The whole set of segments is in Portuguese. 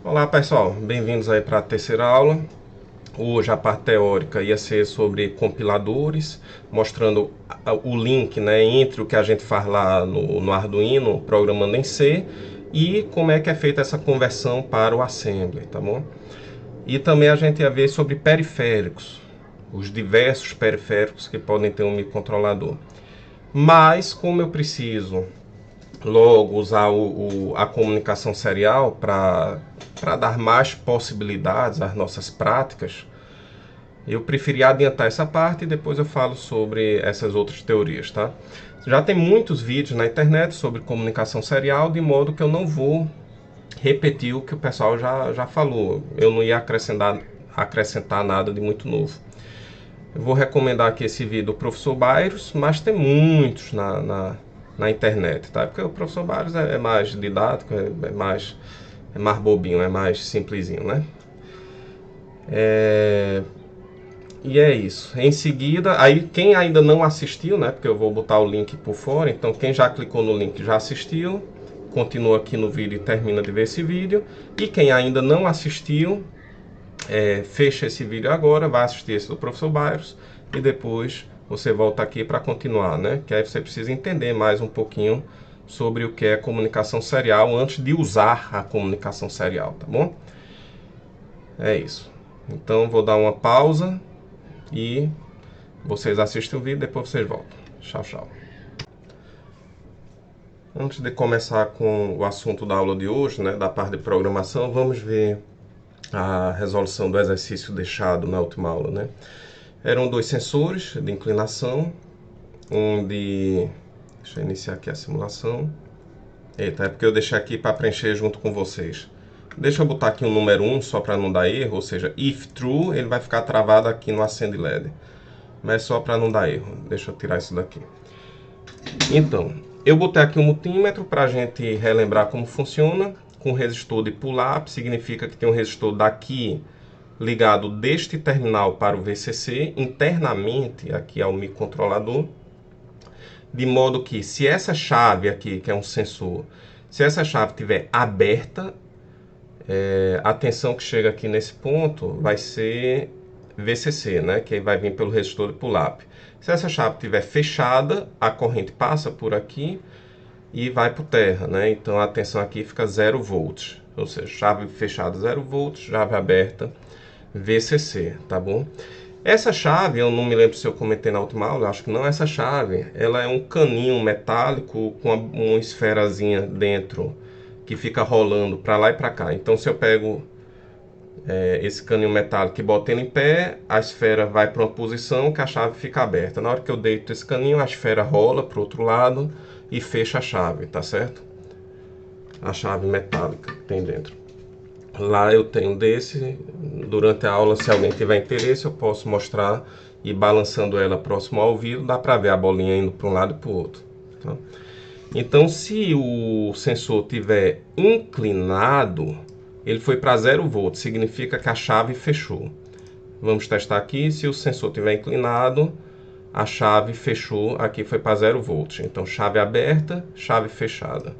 Olá pessoal, bem-vindos aí para a terceira aula. Hoje a parte teórica ia ser sobre compiladores, mostrando o link, né, entre o que a gente faz lá no Arduino, programando em C, e como é que é feita essa conversão para o Assembly, tá bom? E também a gente ia ver sobre periféricos, os diversos periféricos que podem ter um microcontrolador. Mas como eu preciso logo usar a comunicação serial para dar mais possibilidades às nossas práticas, eu preferi adiantar essa parte e depois eu falo sobre essas outras teorias, tá? Já tem muitos vídeos na internet sobre comunicação serial, de modo que eu não vou repetir o que o pessoal já falou. Eu não ia acrescentar nada de muito novo. Eu vou recomendar aqui esse vídeo do professor Bairros, mas tem muitos na internet, tá? Porque o professor Bairros é mais didático, é mais bobinho, é mais simplesinho, né? E é isso. Em seguida, aí quem ainda não assistiu, né? Porque eu vou botar o link por fora, então quem já clicou no link já assistiu, continua aqui no vídeo e termina de ver esse vídeo. E quem ainda não assistiu, fecha esse vídeo agora, vai assistir esse do professor Bairros e depois você volta aqui para continuar, né? Que aí você precisa entender mais um pouquinho sobre o que é comunicação serial antes de usar a comunicação serial, tá bom? É isso. Então vou dar uma pausa e vocês assistem o vídeo, depois vocês voltam. Tchau, tchau. Antes de começar com o assunto da aula de hoje, né, da parte de programação, vamos ver a resolução do exercício deixado na última aula, né? Eram dois sensores de inclinação, deixa eu iniciar aqui a simulação. Eita, é porque eu deixei aqui para preencher junto com vocês. Deixa eu botar aqui o número 1 só para não dar erro, ou seja, if true, ele vai ficar travado aqui no Acend LED. Mas só para não dar erro. Deixa eu tirar isso daqui. Então, eu botei aqui um multímetro para a gente relembrar como funciona. Com resistor de pull-up, significa que tem um resistor daqui ligado deste terminal para o VCC, internamente aqui ao microcontrolador, de modo que se essa chave aqui, que é um sensor, se essa chave estiver aberta, a tensão que chega aqui nesse ponto vai ser VCC, né, que vai vir pelo resistor de pull-up. Se essa chave estiver fechada, a corrente passa por aqui e vai para o terra, né? Então a tensão aqui fica 0 volts, ou seja, chave fechada 0 volts, chave aberta VCC, tá bom? Essa chave, eu não me lembro se eu comentei na última aula, acho que não, essa chave, ela é um caninho metálico com uma esferazinha dentro que fica rolando para lá e para cá. Então se eu pego esse caninho metálico e boto ele em pé, a esfera vai para uma posição que a chave fica aberta. Na hora que eu deito esse caninho, a esfera rola para o outro lado e fecha a chave, tá certo? A chave metálica que tem dentro. Lá eu tenho desse, durante a aula, se alguém tiver interesse, eu posso mostrar e balançando ela próximo ao ouvido, dá para ver a bolinha indo para um lado e para o outro. Tá? Então, se o sensor estiver inclinado, ele foi para 0 volts, significa que a chave fechou. Vamos testar aqui, se o sensor estiver inclinado, a chave fechou, aqui foi para 0 volts. Então, chave aberta, chave fechada.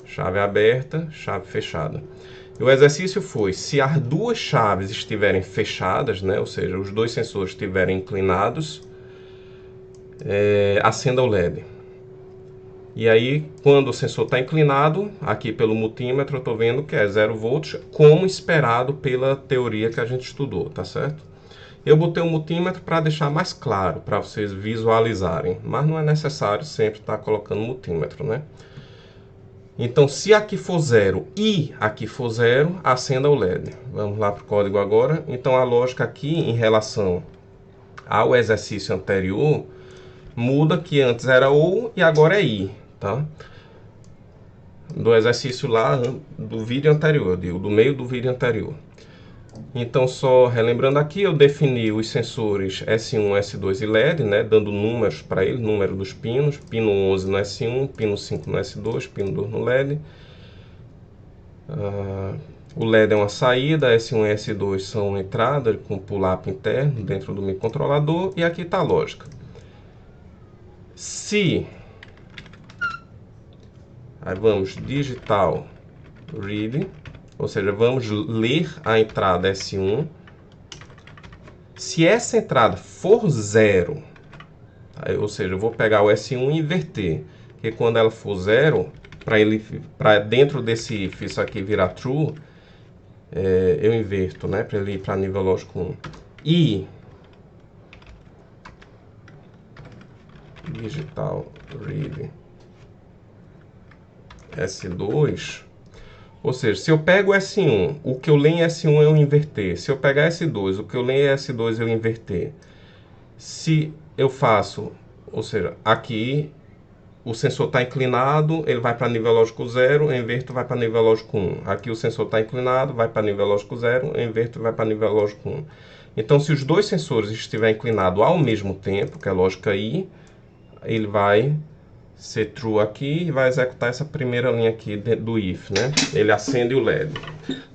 Chave aberta, chave fechada. E o exercício foi, se as duas chaves estiverem fechadas, né, ou seja, os dois sensores estiverem inclinados, acenda o LED. E aí, quando o sensor está inclinado, aqui pelo multímetro, eu estou vendo que é 0 volts, como esperado pela teoria que a gente estudou, tá certo? Eu botei o multímetro para deixar mais claro, para vocês visualizarem, mas não é necessário sempre estar colocando multímetro, né? Então, se aqui for 0 e aqui for 0, acenda o LED. Vamos lá para o código agora. Então, a lógica aqui em relação ao exercício anterior muda, que antes era OU e agora é I, tá? Do exercício lá do vídeo anterior, do meio do vídeo anterior. Então, só relembrando aqui, eu defini os sensores S1, S2 e LED, né, dando números para ele, número dos pinos, pino 11 no S1, pino 5 no S2, pino 2 no LED. O LED é uma saída, S1 e S2 são entrada com pull-up interno dentro do microcontrolador, e aqui está a lógica. Se, aí vamos, digital read, Ou seja, vamos ler a entrada S1. Se essa entrada for 0, ou seja, eu vou pegar o S1 e inverter. Porque quando ela for 0, para dentro desse if isso aqui virar true, eu inverto, né? Para ele ir para nível lógico 1. E digital read S2, ou seja, se eu pego S1, o que eu leio em S1 eu inverter. Se eu pegar S2, o que eu leio em S2 eu inverter. Se eu faço, ou seja, aqui o sensor está inclinado, ele vai para nível lógico 0, eu inverto, vai para nível lógico 1. Aqui o sensor está inclinado, vai para nível lógico 0, eu inverto, vai para nível lógico 1. Então, se os dois sensores estiverem inclinados ao mesmo tempo, que é a lógica I, ele vai ser true aqui e vai executar essa primeira linha aqui do if, né? Ele acende o LED.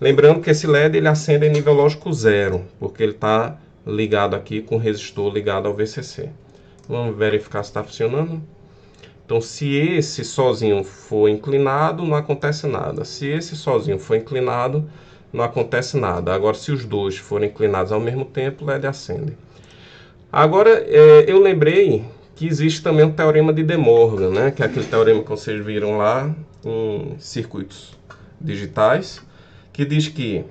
Lembrando que esse LED ele acende em nível lógico 0, porque ele está ligado aqui com o resistor ligado ao VCC. Vamos verificar se está funcionando. Então, se esse sozinho for inclinado, não acontece nada. Se esse sozinho for inclinado, não acontece nada. Agora, se os dois forem inclinados ao mesmo tempo, o LED acende. Agora, eu lembrei que existe também o teorema de De Morgan, né? Que é aquele teorema que vocês viram lá em circuitos digitais, que diz que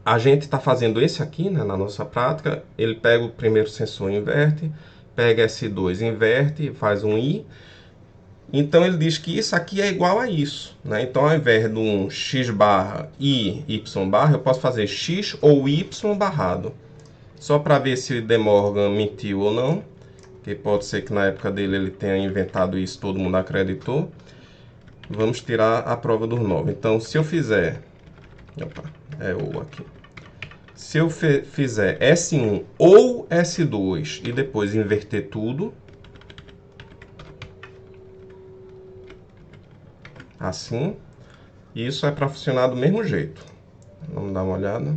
a gente está fazendo esse aqui, né, na nossa prática. Ele pega o primeiro sensor e inverte, pega S2, inverte, faz um I. Então ele diz que isso aqui é igual a isso, né? Então ao invés de um x barra e y barra, eu posso fazer x ou y barrado. Só para ver se o De Morgan mentiu ou não, que pode ser que na época dele ele tenha inventado isso, todo mundo acreditou. Vamos tirar a prova dos 9. Então se eu fizer, opa, é o aqui. Se eu fizer S1 ou S2 e depois inverter tudo, assim, isso é para funcionar do mesmo jeito. Vamos dar uma olhada.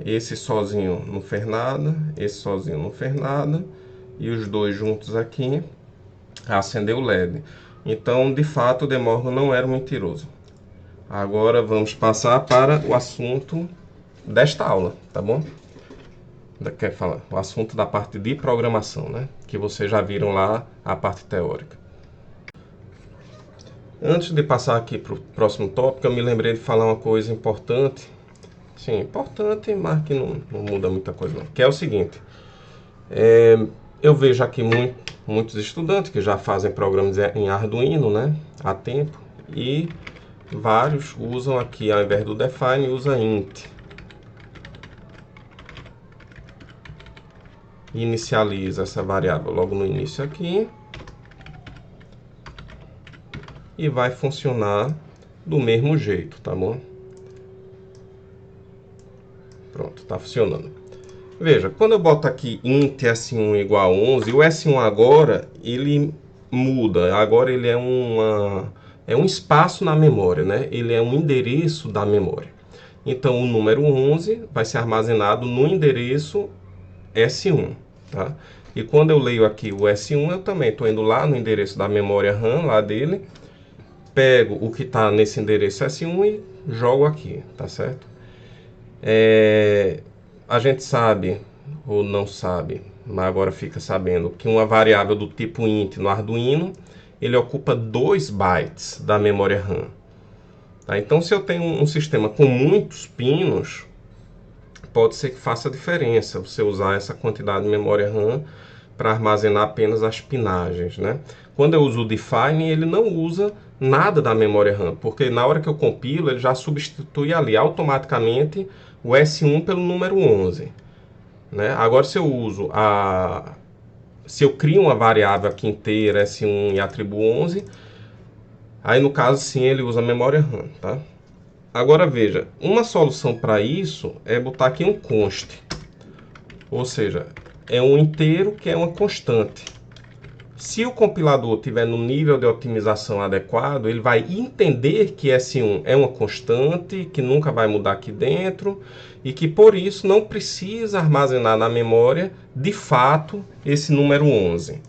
Esse sozinho não fez nada, esse sozinho não fez nada, e os dois juntos aqui acendeu o LED. Então, de fato, o De Morgan não era mentiroso. Agora vamos passar para o assunto desta aula, tá bom? Quer falar? O assunto da parte de programação, né? Que vocês já viram lá a parte teórica. Antes de passar aqui para o próximo tópico, eu me lembrei de falar uma coisa importante. Sim, importante, mas que não muda muita coisa não. Que é o seguinte, eu vejo aqui muitos estudantes que já fazem programas em Arduino, né, há tempo, e vários usam aqui, ao invés do define, usa int. Inicializa essa variável logo no início aqui. E vai funcionar do mesmo jeito, tá bom? Pronto, tá funcionando. Veja, quando eu boto aqui int S1 igual a 11, o S1 agora, ele muda. Agora ele é um espaço na memória, né? Ele é um endereço da memória. Então, o número 11 vai ser armazenado no endereço S1, tá? E quando eu leio aqui o S1, eu também estou indo lá no endereço da memória RAM, lá dele, pego o que está nesse endereço S1 e jogo aqui, tá certo? A gente sabe, ou não sabe, mas agora fica sabendo, que uma variável do tipo int no Arduino, ele ocupa 2 bytes da memória RAM. Tá? Então, se eu tenho um sistema com muitos pinos, pode ser que faça diferença você usar essa quantidade de memória RAM para armazenar apenas as pinagens, né? Quando eu uso o define, ele não usa nada da memória RAM, porque na hora que eu compilo, ele já substitui ali automaticamente o S1 pelo número 11. Né? Agora, se eu crio uma variável aqui inteira, S1, e atribuo 11, aí no caso sim ele usa a memória RAM. Tá? Agora veja, uma solução para isso é botar aqui um const, ou seja, é um inteiro que é uma constante. Se o compilador tiver no nível de otimização adequado, ele vai entender que S1 é uma constante, que nunca vai mudar aqui dentro, e que por isso não precisa armazenar na memória, de fato, esse número 11.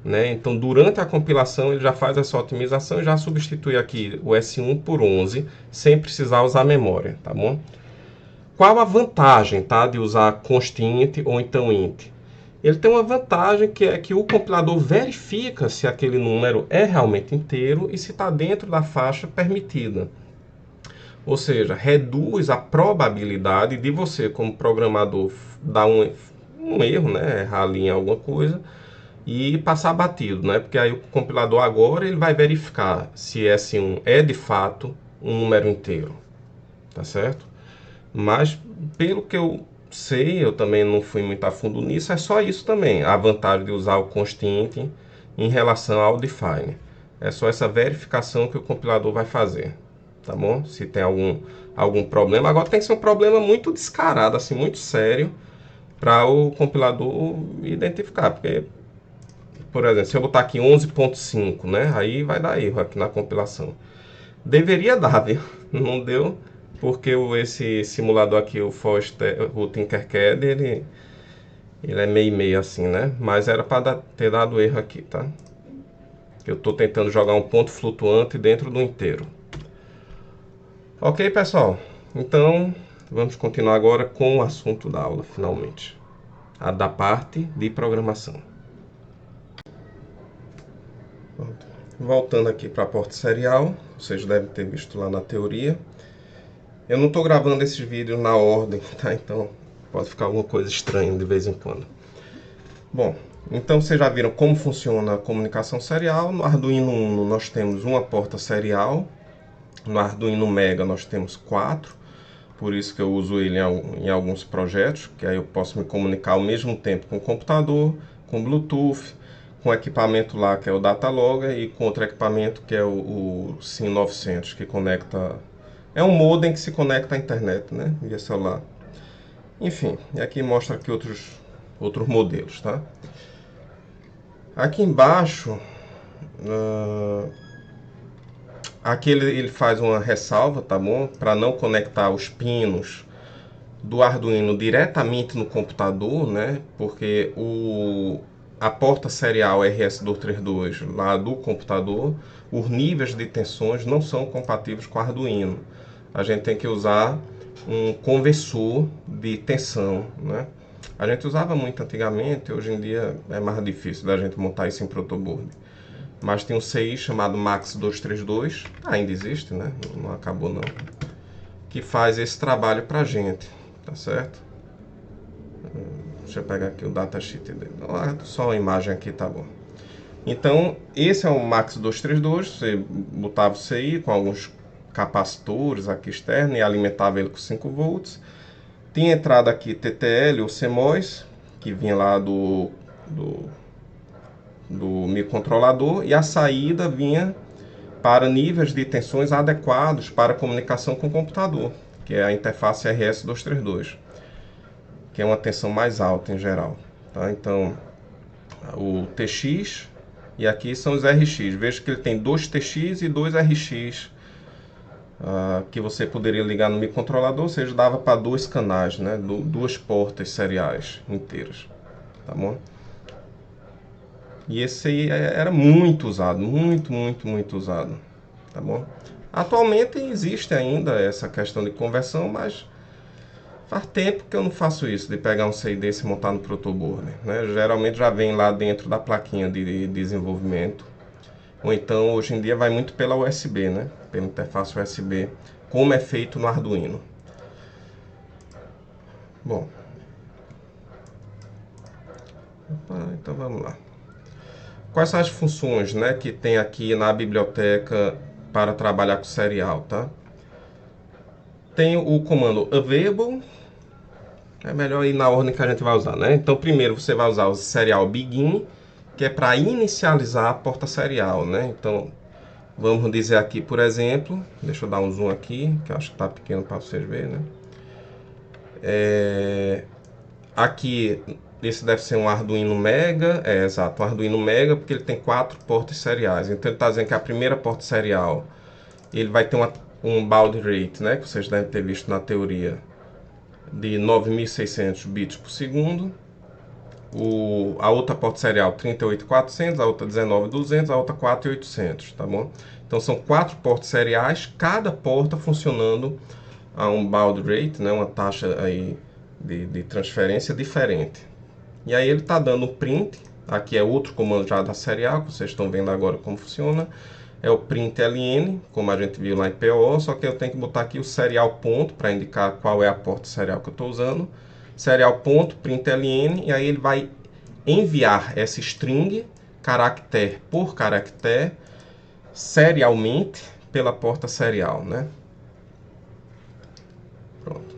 né? Então, durante a compilação, ele já faz essa otimização e já substitui aqui o S1 por 11, sem precisar usar memória, tá bom? Qual a vantagem, tá, de usar constint ou então int? Ele tem uma vantagem que é que o compilador verifica se aquele número é realmente inteiro e se está dentro da faixa permitida. Ou seja, reduz a probabilidade de você, como programador, dar um erro, né, errar ali em alguma coisa e passar batido, né? Porque aí o compilador agora ele vai verificar se S1 é de fato um número inteiro, tá certo? Mas pelo que eu sei, eu também não fui muito a fundo nisso, é só isso também, a vantagem de usar o constint em relação ao define. É só essa verificação que o compilador vai fazer, tá bom? Se tem algum problema. Agora tem que ser um problema muito descarado, assim, muito sério, para o compilador identificar, porque, por exemplo, se eu botar aqui 11.5, né, aí vai dar erro aqui na compilação. Deveria dar, viu? Não deu, porque esse simulador aqui, o Tinkercad, ele é meio assim, né? Mas era para ter dado erro aqui, tá? Eu estou tentando jogar um ponto flutuante dentro do inteiro. Ok, pessoal? Então, vamos continuar agora com o assunto da aula, finalmente. A da parte de programação. Voltando aqui para a porta serial, vocês devem ter visto lá na teoria. Eu não estou gravando esses vídeos na ordem, tá? Então pode ficar alguma coisa estranha de vez em quando. Bom, então vocês já viram como funciona a comunicação serial. No Arduino Uno nós temos uma porta serial. No Arduino Mega nós temos 4. Por isso que eu uso ele em alguns projetos, que aí eu posso me comunicar ao mesmo tempo com o computador, com Bluetooth, com o equipamento lá que é o Datalogger e com outro equipamento que é o SIM900, que conecta... É um modem que se conecta à internet, né, via celular. Enfim, e aqui mostra aqui outros modelos, tá? Aqui embaixo, aqui ele faz uma ressalva, tá bom? Para não conectar os pinos do Arduino diretamente no computador, né? Porque a porta serial RS232 lá do computador, os níveis de tensões não são compatíveis com o Arduino. A gente tem que usar um conversor de tensão, né? A gente usava muito antigamente, hoje em dia é mais difícil da gente montar isso em protoboard. Mas tem um CI chamado MAX232, ainda existe, né? Não acabou não, que faz esse trabalho pra gente, tá certo? Deixa eu pegar aqui o datasheet dele. Só a imagem aqui tá bom. Então, esse é o MAX232, você botava o CI com alguns capacitores aqui externos e alimentava ele com 5 volts. Tinha entrada aqui TTL ou CMOS, que vinha lá do microcontrolador, e a saída vinha para níveis de tensões adequados para comunicação com o computador, que é a interface RS232, que é uma tensão mais alta em geral, tá? Então, o TX e aqui são os RX. Veja que ele tem 2 TX e 2 RX, que você poderia ligar no microcontrolador, ou seja, dava para 2 canais, né? 2 portas seriais inteiras, tá bom? E esse aí era muito usado, muito usado, tá bom? Atualmente existe ainda essa questão de conversão, mas faz tempo que eu não faço isso, de pegar um CI desse e montar no protoboard, né? Geralmente já vem lá dentro da plaquinha de desenvolvimento, ou então hoje em dia vai muito pela USB, né? Pela interface USB, como é feito no Arduino. Bom, então vamos lá. Quais são as funções, né, que tem aqui na biblioteca para trabalhar com serial, tá? Tem o comando available, é melhor ir na ordem que a gente vai usar, né? Então primeiro você vai usar o serial begin, que é para inicializar a porta serial, né? Então vamos dizer aqui, por exemplo, deixa eu dar um zoom aqui, que eu acho que está pequeno para vocês verem, né? Aqui, esse deve ser um Arduino Mega, exato, um Arduino Mega, porque ele tem 4 portas seriais. Então ele está dizendo que a primeira porta serial, ele vai ter um baud rate, né, que vocês devem ter visto na teoria, de 9.600 bits por segundo. a outra porta serial 38.400, a outra 19.200, a outra 4.800, tá bom? Então são 4 portas seriais, cada porta funcionando a um baud rate, né, uma taxa aí de transferência diferente. E aí ele está dando o print, aqui é outro comando já da serial, que vocês estão vendo agora como funciona. É o print ln, como a gente viu lá em PO, só que eu tenho que botar aqui o serial ponto para indicar qual é a porta serial que eu estou usando. Serial ponto, print ln, e aí ele vai enviar essa string, caractere por caractere, serialmente pela porta serial, né? Pronto.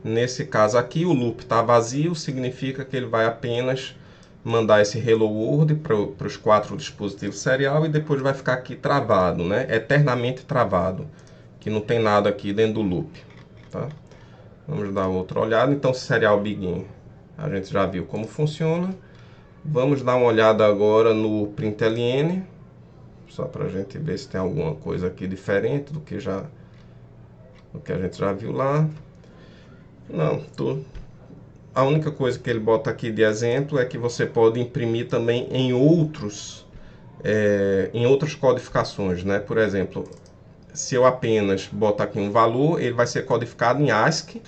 Nesse caso aqui, o loop está vazio, significa que ele vai apenas mandar esse hello world para os 4 dispositivos serial e depois vai ficar aqui travado, né? Eternamente travado, que não tem nada aqui dentro do loop, tá? Vamos dar outra olhada. Então, serial begin, a gente já viu como funciona. Vamos dar uma olhada agora no println, só para a gente ver se tem alguma coisa aqui diferente do que a gente já viu lá. Não, a única coisa que ele bota aqui de exemplo é que você pode imprimir também em outras codificações, né? Por exemplo, se eu apenas botar aqui um valor, ele vai ser codificado em ASCII,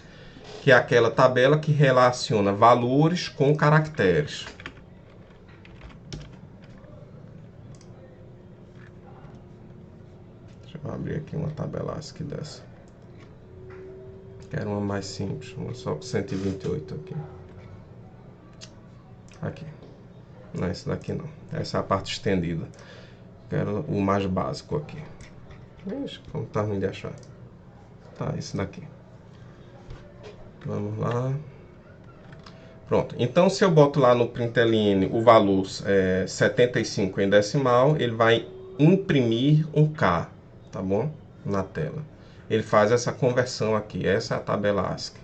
que é aquela tabela que relaciona valores com caracteres. Deixa eu abrir aqui uma tabela ASCII dessa. Quero uma mais simples, uma só com 128 aqui. Aqui. Não, esse daqui não. Essa é a parte estendida. Quero o mais básico aqui. Ixi, como tá ruim de achar. Tá, esse daqui. Vamos lá. Pronto. Então, se eu boto lá no println o valor 75 em decimal, ele vai imprimir um K, tá bom? Na tela. Ele faz essa conversão aqui. Essa é a tabela ASCII.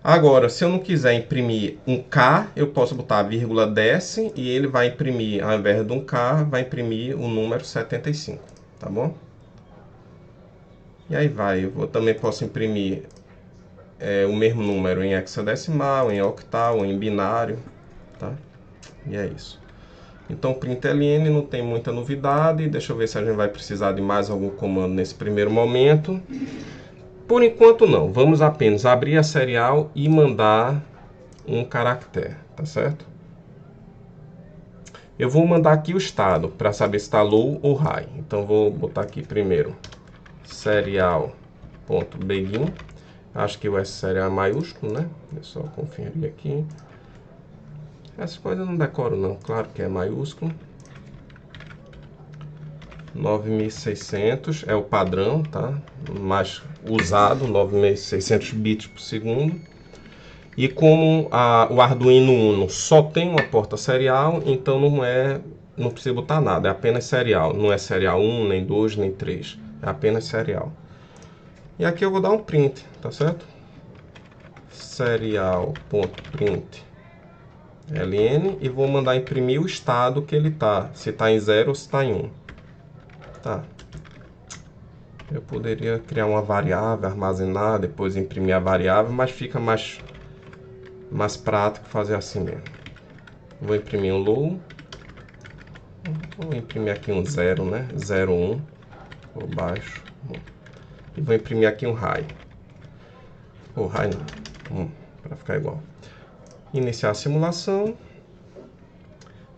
Agora, se eu não quiser imprimir um K, eu posso botar vírgula desce e ele vai imprimir, ao invés de um K, vai imprimir o número 75, tá bom? E aí vai, também posso imprimir o mesmo número em hexadecimal, em octal, em binário, tá? E é isso. Então, println não tem muita novidade. Deixa eu ver se a gente vai precisar de mais algum comando nesse primeiro momento. Por enquanto não, vamos apenas abrir a serial e mandar um caractere, tá certo? Eu vou mandar aqui o estado para saber se está low ou high. Então vou botar aqui primeiro serial.begin. Acho que o S serial é maiúsculo, né? Deixa eu só conferir aqui. Essa coisa eu não decoro não, claro que é maiúsculo. 9600 é o padrão, tá? Mais usado, 9600 bits por segundo. E como o Arduino Uno só tem uma porta serial, então não precisa botar nada, é apenas serial. Não é serial 1, nem 2, nem 3, é apenas serial. E aqui eu vou dar um print, tá certo? Serial.print ln e vou mandar imprimir o estado que ele tá, se está em 0 ou se está em 1. Tá. Eu poderia criar uma variável, armazenar, depois imprimir a variável, mas fica mais prático fazer assim mesmo. Vou imprimir um low. Vou imprimir aqui um 0, né? 0, 1. Vou baixo. E vou imprimir aqui um high. Ou high não. Para ficar igual. Iniciar a simulação.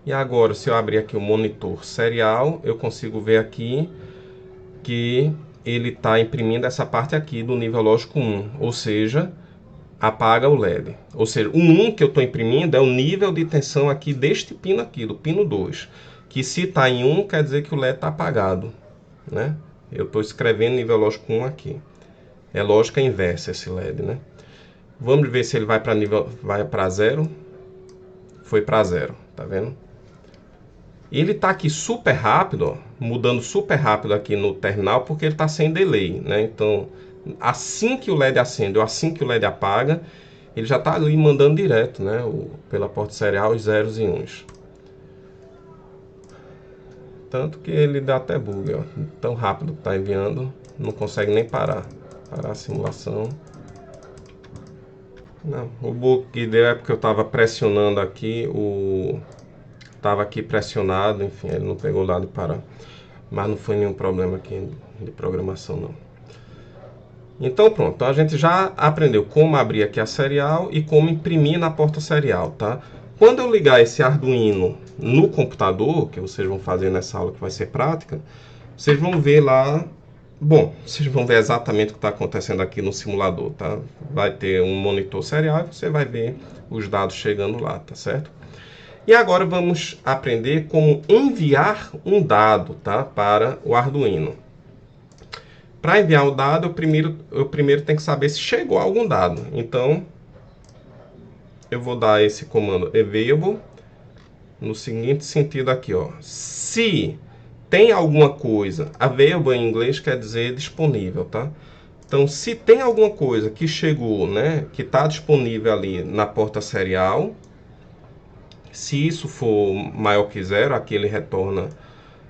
E agora, se eu abrir aqui o monitor serial, eu consigo ver aqui que ele está imprimindo essa parte aqui do nível lógico 1, ou seja, apaga o LED. Ou seja, o 1 que eu estou imprimindo é o nível de tensão aqui deste pino aqui, do pino 2, que se está em 1 quer dizer que o LED está apagado, né? Eu estou escrevendo nível lógico 1 aqui. É lógica inversa esse LED, né? Vamos ver se ele vai para 0. Foi para 0, tá vendo? Ele está aqui super rápido, ó, mudando super rápido aqui no terminal, porque ele está sem delay, né? Então, assim que o LED acende ou assim que o LED apaga, ele já está ali mandando direto, né? Pela porta serial os zeros e uns. Tanto que ele dá até bug, ó. Tão rápido que está enviando, não consegue nem parar a simulação. Não, o bug que deu é porque eu estava pressionando aqui, estava aqui pressionado, enfim, ele não pegou lá de parar. Mas não foi nenhum problema aqui de programação, não. Então pronto, então a gente já aprendeu como abrir aqui a serial e como imprimir na porta serial, tá? Quando eu ligar esse Arduino no computador, que vocês vão fazer nessa aula que vai ser prática, vocês vão ver lá, bom, vocês vão ver exatamente o que está acontecendo aqui no simulador, tá? Vai ter um monitor serial e você vai ver os dados chegando lá, tá certo? E agora vamos aprender como enviar um dado, tá, para o Arduino. Para enviar o dado, eu primeiro tenho que saber se chegou algum dado. Então, eu vou dar esse comando available no seguinte sentido aqui, ó. Se tem alguma coisa, available em inglês quer dizer disponível, tá? Então, se tem alguma coisa que chegou, né, que está disponível ali na porta serial, se isso for maior que 0, aqui ele retorna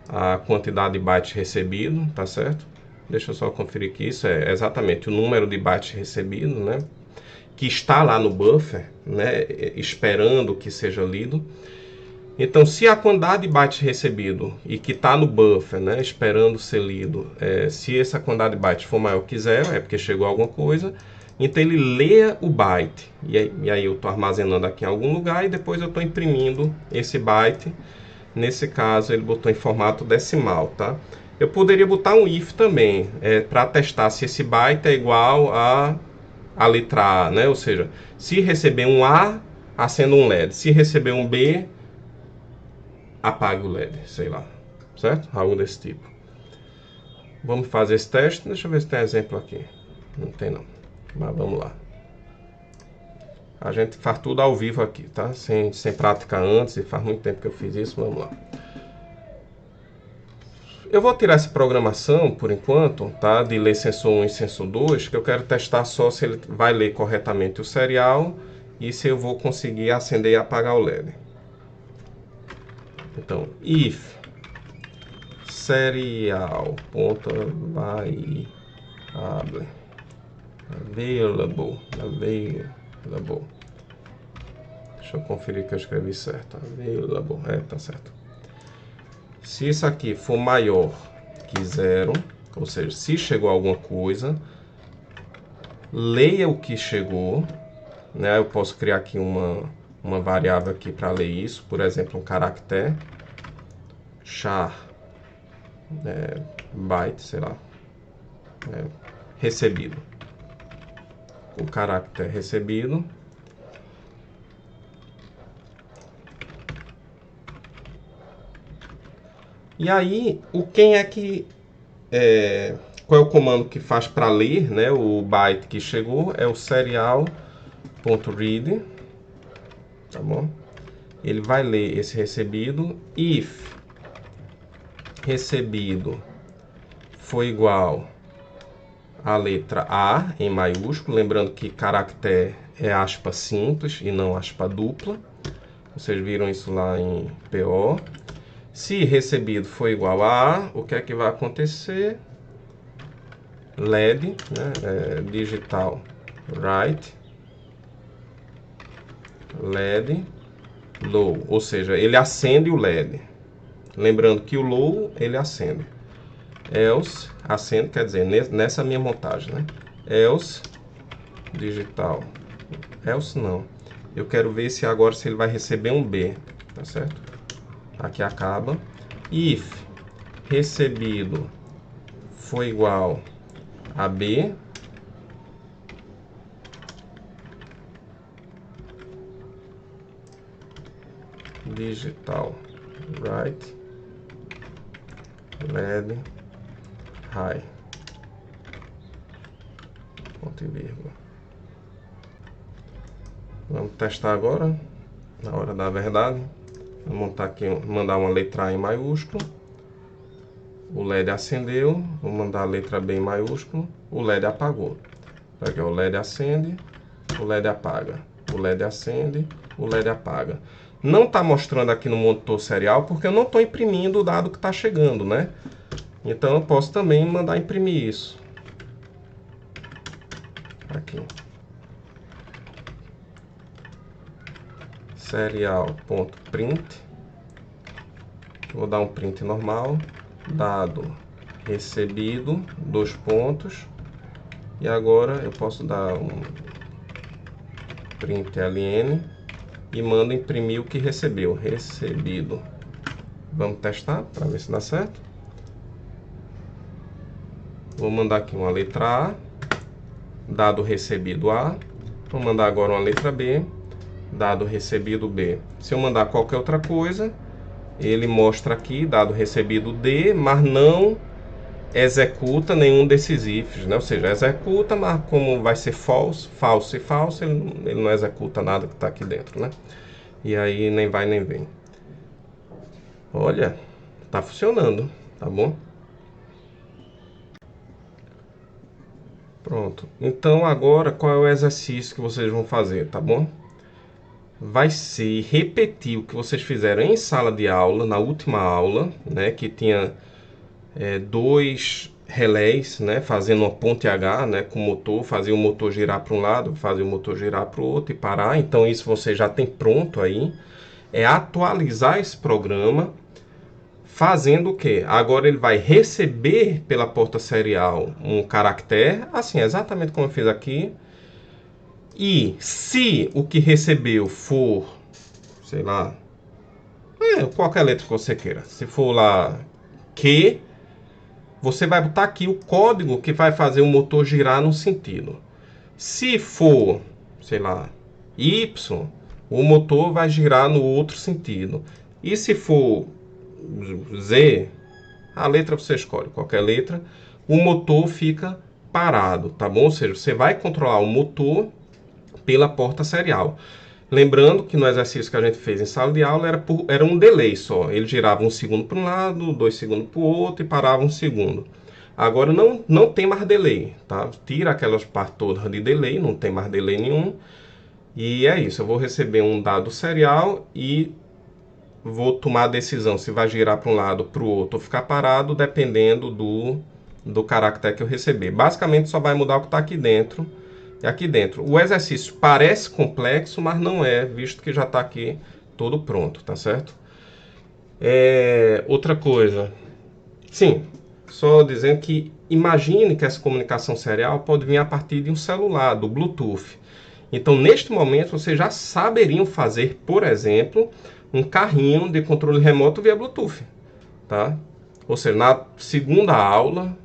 a quantidade de bytes recebido, tá certo? Deixa eu só conferir que isso é exatamente o número de bytes recebido, né? Que está lá no buffer, né? Esperando que seja lido. Então, se a quantidade de bytes recebido e que está no buffer, né? Esperando ser lido, se essa quantidade de bytes for maior que 0, é porque chegou alguma coisa. Então, ele lê o byte. E aí eu estou armazenando aqui em algum lugar e depois eu estou imprimindo esse byte. Nesse caso, ele botou em formato decimal, tá? Eu poderia botar um if também, para testar se esse byte é igual a letra A, né? Ou seja, se receber um A, acenda um LED. Se receber um B, apague o LED, sei lá. Certo? Algo desse tipo. Vamos fazer esse teste. Deixa eu ver se tem exemplo aqui. Não tem não. Mas vamos lá. A gente faz tudo ao vivo aqui, tá? Sem praticar antes, e faz muito tempo que eu fiz isso. Vamos lá. Eu vou tirar essa programação, por enquanto, tá? De ler sensor 1 e sensor 2, que eu quero testar só se ele vai ler corretamente o serial e se eu vou conseguir acender e apagar o LED. Então, if serial.variable available. Deixa eu conferir que eu escrevi certo. Available, tá certo. Se isso aqui for maior que 0, ou seja, se chegou alguma coisa, leia o que chegou, né? Eu posso criar aqui uma variável aqui para ler isso, por exemplo, um caractere char byte, sei lá, recebido. O caractere recebido. E aí, qual é o comando que faz para ler, né, o byte que chegou? É o serial.read, tá bom? Ele vai ler esse recebido. If recebido for igual à letra A em maiúsculo, lembrando que caractere é aspa simples e não aspa dupla. Vocês viram isso lá em PO. Se recebido for igual a A, o que é que vai acontecer? LED, né, digital write, LED low, ou seja, ele acende o LED. Lembrando que o low ele acende. Else, acende, quer dizer, nessa minha montagem, né? Else, digital. Else não. Eu quero ver se agora se ele vai receber um B, tá certo? Aqui acaba. If recebido for igual a B, digital write LED high, ponto e vírgula. Vamos testar agora, na hora da verdade. Vou montar aqui, mandar uma letra A em maiúsculo. O LED acendeu. Vou mandar a letra B em maiúsculo. O LED apagou. Aqui, o LED acende, o LED apaga. O LED acende, o LED apaga. Não está mostrando aqui no monitor serial porque eu não estou imprimindo o dado que está chegando, né? Então eu posso também mandar imprimir isso. Aqui. serial.print. Vou dar um print normal. Dado recebido, dois pontos. E agora eu posso dar um print ln e mando imprimir o que recebeu. Recebido. Vamos testar para ver se dá certo. Vou mandar aqui uma letra A. Dado recebido A. Vou mandar agora uma letra B. Dado recebido B. Se eu mandar qualquer outra coisa, ele mostra aqui, dado recebido D, mas não executa nenhum desses ifs, né? Ou seja, executa, mas como vai ser false, false e false, ele não executa nada que está aqui dentro, né? E aí nem vai nem vem. Olha, tá funcionando, tá bom? Pronto. Então agora qual é o exercício que vocês vão fazer, tá bom? Vai ser repetir o que vocês fizeram em sala de aula, na última aula, né? Que tinha dois relés, né? Fazendo uma ponte H, né? Com o motor, fazia o motor girar para um lado, fazia o motor girar para o outro e parar. Então isso você já tem pronto aí. É atualizar esse programa. Fazendo o que? Agora ele vai receber pela porta serial um caractere, assim, exatamente como eu fiz aqui. E se o que recebeu for, sei lá, qualquer letra que você queira, se for lá Q, você vai botar aqui o código que vai fazer o motor girar no sentido. Se for, sei lá, Y, o motor vai girar no outro sentido. E se for Z, a letra você escolhe, qualquer letra, o motor fica parado, tá bom? Ou seja, você vai controlar o motor pela porta serial. Lembrando que no exercício que a gente fez em sala de aula era um delay só. Ele girava um segundo para um lado, 2 segundos para o outro e parava um segundo. Agora não tem mais delay, tá? Tira aquelas partes todas de delay, não tem mais delay nenhum. E é isso, eu vou receber um dado serial e vou tomar a decisão se vai girar para um lado, para o outro ou ficar parado, dependendo do caractere que eu receber. Basicamente só vai mudar o que está aqui dentro. E aqui dentro. O exercício parece complexo, mas não é, visto que já está aqui todo pronto, tá certo? Outra coisa. Sim, só dizendo que imagine que essa comunicação serial pode vir a partir de um celular, do Bluetooth. Então, neste momento, vocês já saberiam fazer, por exemplo, um carrinho de controle remoto via Bluetooth, tá? Ou seja, na segunda aula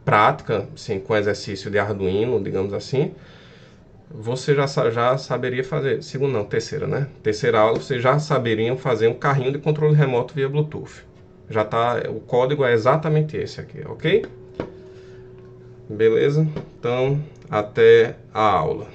prática, assim, com exercício de Arduino, digamos assim, você já saberia fazer, segunda não, terceira, né? Terceira aula, vocês já saberiam fazer um carrinho de controle remoto via Bluetooth. Já tá, o código é exatamente esse aqui, ok? Beleza? Então, até a aula.